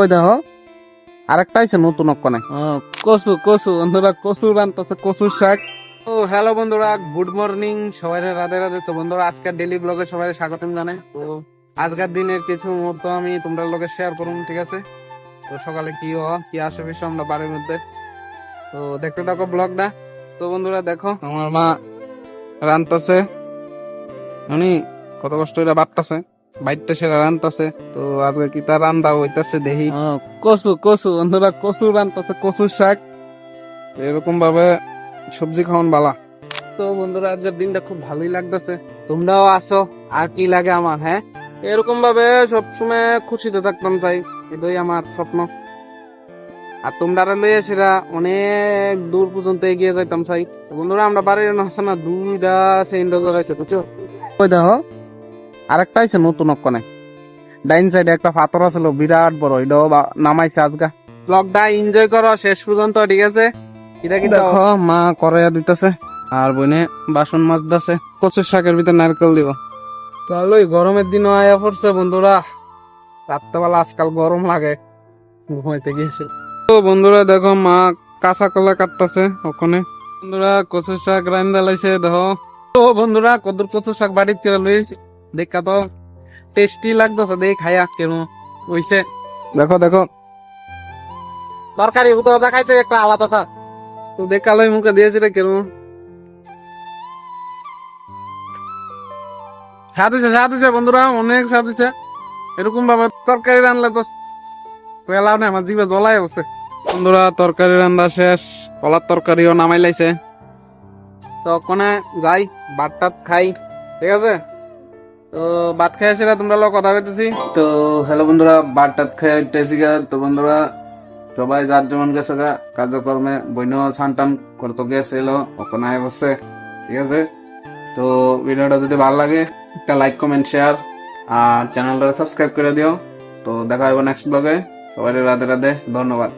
ওই দেখো আরেকটা আছে নতুন অক্কনে কচু কচু বন্ধুরা, কচু রান্তাছে, কচুর শাক। ও হ্যালো বন্ধুরা, গুড মর্নিং সবাই, রাধে রাধে। তো বন্ধুরা আজকের ডেইলি ব্লগে সবাই স্বাগতম জানাই। তো আজকের দিনের কিছু মুহূর্ত আমি তোমরা লগে শেয়ার করুন, ঠিক আছে? তো সকালে কি আসে বিষয় আমরা বাড়ির মধ্যে, তো দেখতে থাকো ব্লগটা। তো বন্ধুরা দেখো আমার মা রান্তাছে, উনি কত কষ্ট করে বাটতাছে, বাইরটা সেরা রান্তাছে। তো আজকে কি তার রান্দা হইতাছে দেখি। কচু কচু বন্ধুরা, কচু রান্তাছে, কচুর শাক। এরকম ভাবে সবজি খাওয়ান বালা। তো বন্ধুরা আজকের দিনটা খুব ভালোই লাগতেছে, তোমরাও আসো। আর কি লাগে আমার, হ্যাঁ, এরকম ভাবে সবসময় খুশিতে থাকতাম চাই, এটাই আমার স্বপ্ন। আর তোমরা লইয়া সেটা অনেক দূর পর্যন্ত এগিয়ে যাইতাম চাই। বন্ধুরা আমরা বাড়ির আছে না, দুইটা সেন্টার লাগাইছে, বুঝছো? ওই দেখো আরেকটা আছে নতুন অক্কনে, ডাইন সাইডে একটা পাথর আছিল বিরাট বড়, এটাও নামাইছে আজগা। ব্লগটা এনজয় করো শেষ পর্যন্ত, ঠিক আছে? এটা কি দেখো মা করে দিতেছে, আর বইনে বাসন মাছ দাছে, কচুর শাকের ভিতরে নারকেল দিব। তাহলে গরমের দিন আয়া পড়ছে বন্ধুরা, রাত্রেবেলা আজকাল গরম লাগে, ঘুমাইতে গিয়েছে। তো বন্ধুরা দেখো মা কাঁচা কলা কাটতেছে ওখানে। বন্ধুরা কচুর শাক রান্না লাইছে দেখো। তো বন্ধুরা কদুর কচুর শাক বাড়িতে করে লইছি, দেখা তো টেস্টি লাগতেছে, দেখ খাইয়া কেমন হইছে। দেখো দেখো তরকারি খাইতে একটা আলাদা থাক। তো দেখা লই মুখে দিয়েছে রে কেমন স্বাদ হয়েছে বন্ধুরা, অনেক স্বাদ হয়েছে। এরকম ভাবে তরকারি রান্নলে তো পেলাও না, আমার জিভে জ্বলাই হচ্ছে। বন্ধুরা তরকারি রান্না শেষ, কলার তরকারিও নামাই লাইছে। তো ওখানে যাই ভাত টাত খাই, ঠিক আছে? তো ভাত খেয়ে এসে তোমরা লোক কথা বলতেছি। তো হ্যালো বন্ধুরা, ভাত টাত খেয়ে উঠতেছি গা। তো বন্ধুরা সবাই যার যেমন গেছে গা কার্যক্রমে, বইন স্নান টান করতে গেছিল, ওখানে আয় বসছে, ঠিক আছে? তো ভিডিওটা যদি ভালো লাগে একটা লাইক কমেন্ট শেয়ার আর চ্যানেলটা সাবস্ক্রাইব করে দিও। তো দেখা হবে নেক্সট ব্লগে। সবাই রাধে রাধে, ধন্যবাদ।